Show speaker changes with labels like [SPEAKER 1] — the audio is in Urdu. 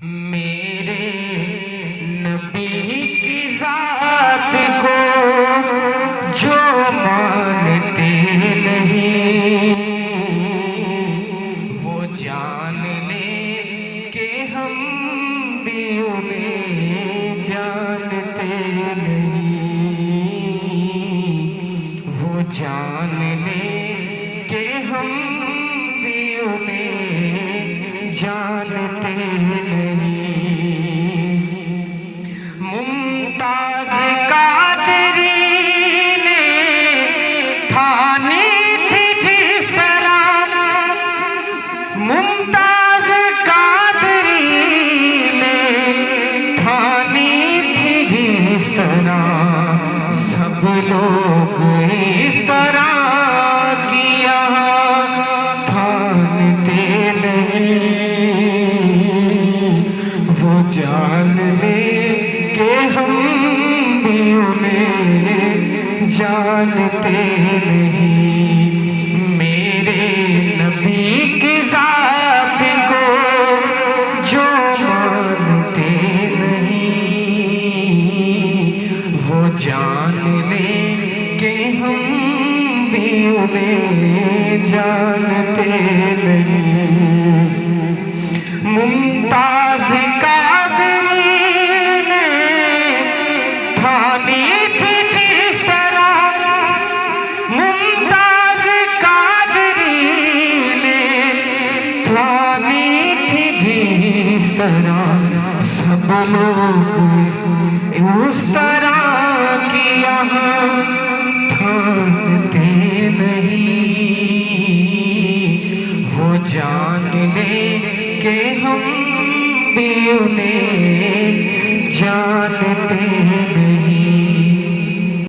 [SPEAKER 1] میرے نبی کی ذات کو جو مانتے نہیں وہ جان لے کہ ہم بھی انہیں جانتے نہیں، وہ جان لے کہ ہم بھی انہیں جانتے نہیں۔ ممتاز قادری نے ٹھانی تھی جس طرح، ممتاز قادری نے ٹھانی تھی جس طرح، سب لوگ اس طرح کیا ٹھانتے نہیں، وہ جان لے کہ ہم بھی انہیں جانتے نہیں۔ میرے نبی کی ذات کو جو مانتے نہیں وہ جان لے کہ ہم بھی انہیں جانتے نہیں۔ ممتاز قادری نے ٹھانی تھی جس طرح، ممتاز قادری نے ٹھانی تھی جس طرح، سب لوگ اس طرح کیا ٹھانتے نہیں، وہ جان لے کہ ہم بھی انہیں جانتے